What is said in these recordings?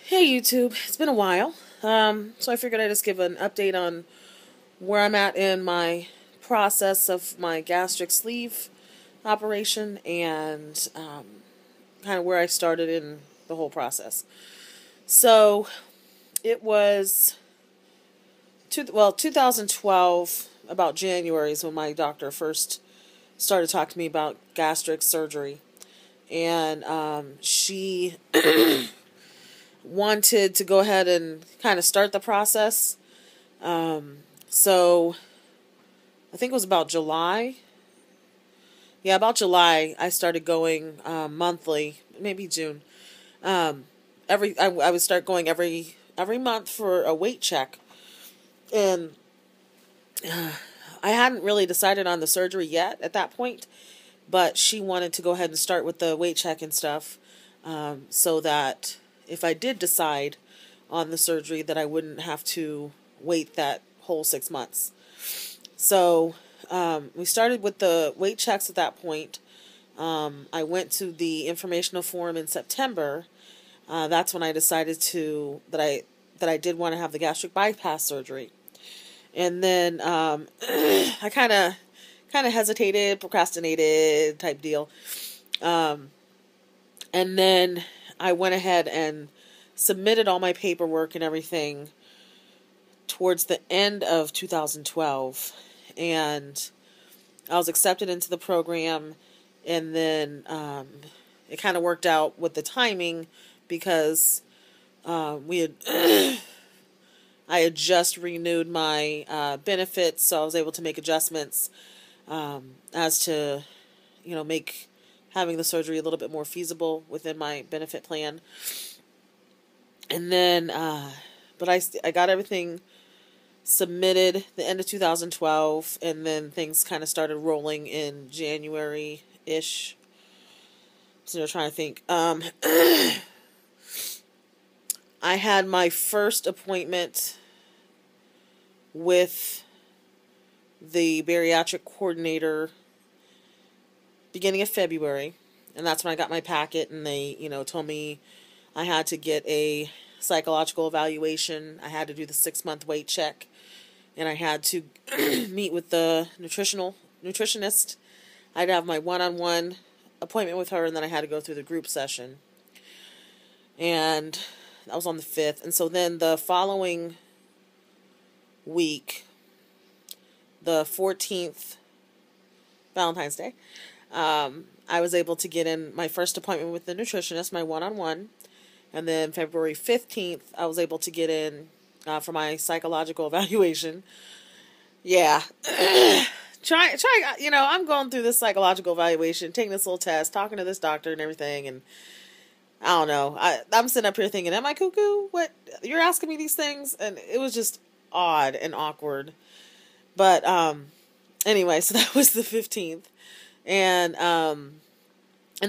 Hey YouTube, it's been a while. So I figured I'd just give an update on where I'm at in my process of my gastric sleeve operation and kind of where I started in the whole process. So it was 2012, about January is when my doctor first started talking to me about gastric surgery, and she wanted to go ahead and kind of start the process. So I think it was about July. Yeah, about July I started going monthly, maybe June. I would start going every month for a weight check, and I hadn't really decided on the surgery yet at that point, but she wanted to go ahead and start with the weight check and stuff, so that if I did decide on the surgery, that I wouldn't have to wait that whole 6 months. So we started with the weight checks at that point. I went to the informational forum in September. That's when I decided that I did want to have the gastric bypass surgery. And then I kind of hesitated, procrastinated type deal. And then I went ahead and submitted all my paperwork and everything towards the end of 2012, and I was accepted into the program. And then it kind of worked out with the timing because I had just renewed my benefits, so I was able to make adjustments as to, make having the surgery a little bit more feasible within my benefit plan. And then, but I got everything submitted the end of 2012, and then things kind of started rolling in January-ish. So I'm trying to think. I had my first appointment with the bariatric coordinator beginning of February, and that's when I got my packet, and they, told me I had to get a psychological evaluation, I had to do the 6-month weight check, and I had to meet with the nutritionist. I'd have my one-on-one appointment with her, and then I had to go through the group session. And that was on the 5th. And so then the following week, the 14th, Valentine's Day, I was able to get in my first appointment with the nutritionist, my one-on-one. And then February 15th, I was able to get in for my psychological evaluation. Yeah. I'm going through this psychological evaluation, taking this little test, talking to this doctor and everything, and I don't know. I'm sitting up here thinking, am I cuckoo? What? You're asking me these things? And it was just odd and awkward. But anyway, so that was the 15th. And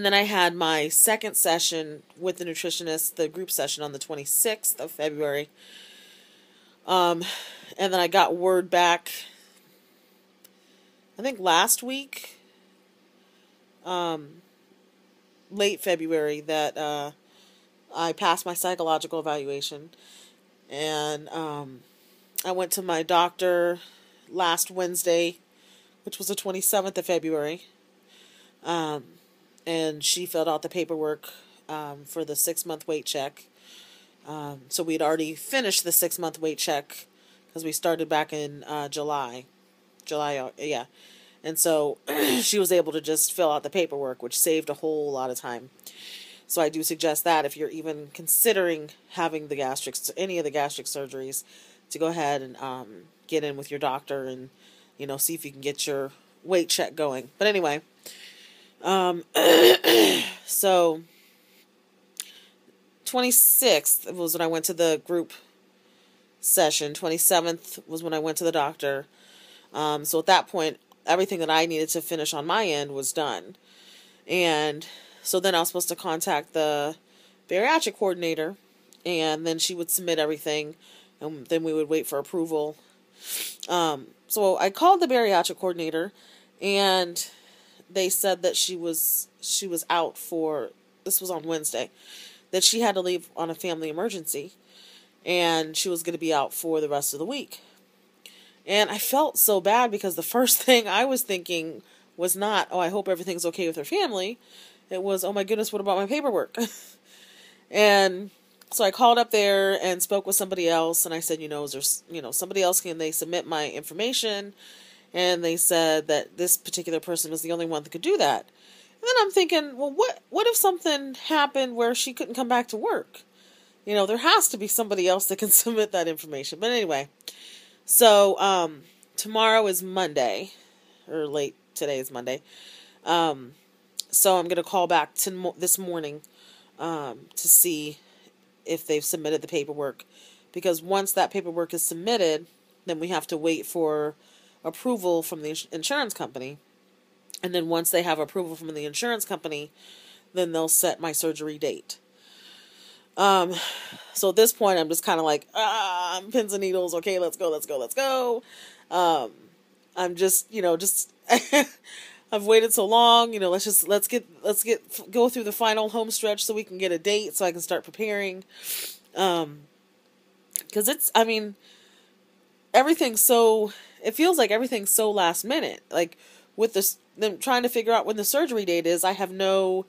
then I had my second session with the nutritionist, the group session, on the 26th of February. And then I got word back, I think last week, late February, that I passed my psychological evaluation. And I went to my doctor last Wednesday, which was the 27th of February. And she filled out the paperwork for the 6-month weight check. So we'd already finished the 6-month weight check because we started back in July, yeah. And so she was able to just fill out the paperwork, which saved a whole lot of time. So I do suggest that if you're even considering having any of the gastric surgeries, to go ahead and get in with your doctor and, see if you can get your weight check going. But anyway, so 26th was when I went to the group session. 27th was when I went to the doctor. So at that point, everything that I needed to finish on my end was done. And so then I was supposed to contact the bariatric coordinator, and then she would submit everything, and then we would wait for approval. So I called the bariatric coordinator, and they said that she was out for, this was on Wednesday, that she had to leave on a family emergency, and she was going to be out for the rest of the week. And I felt so bad because the first thing I was thinking was not, oh, I hope everything's okay with her family. It was, oh my goodness, what about my paperwork? And so I called up there and spoke with somebody else, and I said, is there, somebody else, can they submit my information? And they said that this particular person was the only one that could do that. And then I'm thinking, well, what if something happened where she couldn't come back to work? There has to be somebody else that can submit that information. But anyway, so tomorrow is Monday, or late today is Monday. So I'm going to call back this morning to see if they've submitted the paperwork. Because once that paperwork is submitted, then we have to wait for approval from the insurance company. And then once they have approval from the insurance company, then they'll set my surgery date. So at this point, I'm just kind of like, pins and needles. Okay, let's go. I'm just, I've waited so long, let's go through the final home stretch so we can get a date so I can start preparing. Cause it feels like everything's so last minute. Like with them trying to figure out when the surgery date is, I have no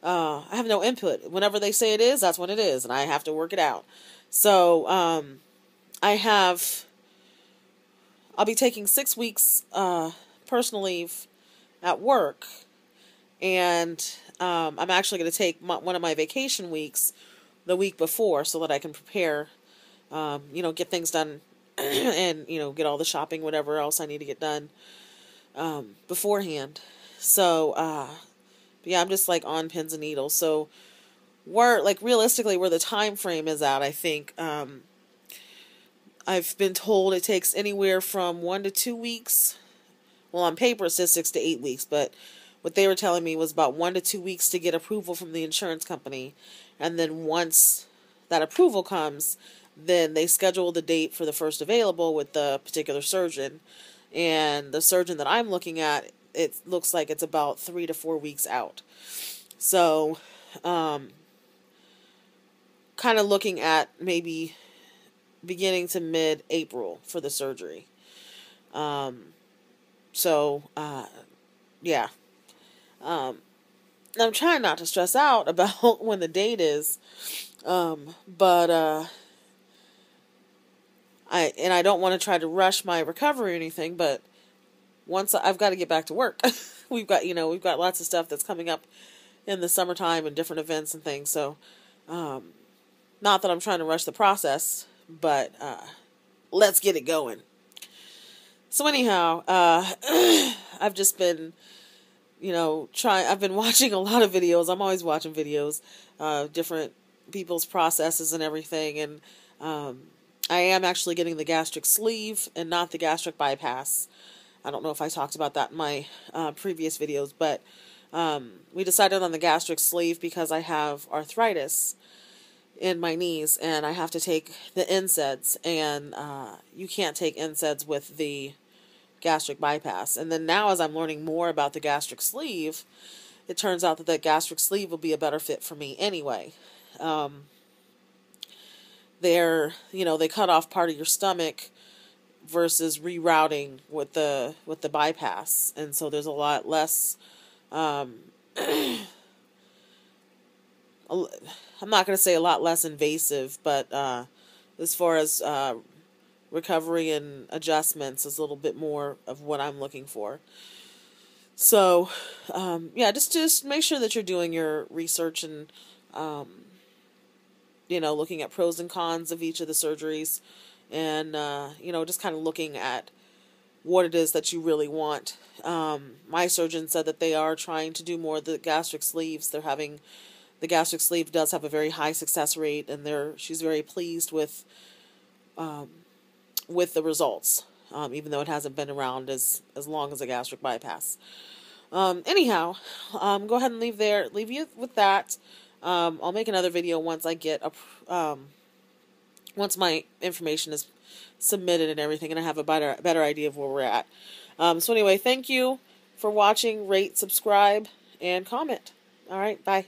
input. Whenever they say it is, that's when it is, and I have to work it out. So, I'll be taking 6 weeks, personal leave at work, and, I'm actually going to take one of my vacation weeks the week before so that I can prepare, get things done and, get all the shopping, whatever else I need to get done, beforehand. So, yeah, I'm just like on pins and needles. So realistically where the time frame is at, I think, I've been told it takes anywhere from 1 to 2 weeks. Well, on paper it says 6 to 8 weeks, but what they were telling me was about 1 to 2 weeks to get approval from the insurance company. And then once that approval comes, then they schedule the date for the first available with the particular surgeon. And the surgeon that I'm looking at, it looks like it's about 3 to 4 weeks out. So, kind of looking at maybe beginning to mid-April for the surgery. Yeah. I'm trying not to stress out about when the date is. I don't want to try to rush my recovery or anything, but once I've got to get back to work. we've got lots of stuff that's coming up in the summertime and different events and things. So, not that I'm trying to rush the process, but, let's get it going. So anyhow, I've just been, I've been watching a lot of videos. I'm always watching videos, different people's processes and everything. And, I am actually getting the gastric sleeve and not the gastric bypass. I don't know if I talked about that in my previous videos, but we decided on the gastric sleeve because I have arthritis in my knees and I have to take the NSAIDs, and you can't take NSAIDs with the gastric bypass. And then now, as I'm learning more about the gastric sleeve, it turns out that the gastric sleeve will be a better fit for me anyway. They cut off part of your stomach versus rerouting with the bypass, and so there's a lot less. I'm not going to say a lot less invasive, but as far as recovery and adjustments, is a little bit more of what I'm looking for. So, just make sure that you're doing your research and looking at pros and cons of each of the surgeries. And, just kind of looking at what it is that you really want. My surgeon said that they are trying to do more of the gastric sleeves. The gastric sleeve does have a very high success rate, and she's very pleased with the results, even though it hasn't been around as long as a gastric bypass. Anyhow, go ahead and leave you with that. I'll make another video once I get once my information is submitted and everything, and I have a better idea of where we're at. So anyway, thank you for watching. Rate, subscribe, and comment. All right, bye.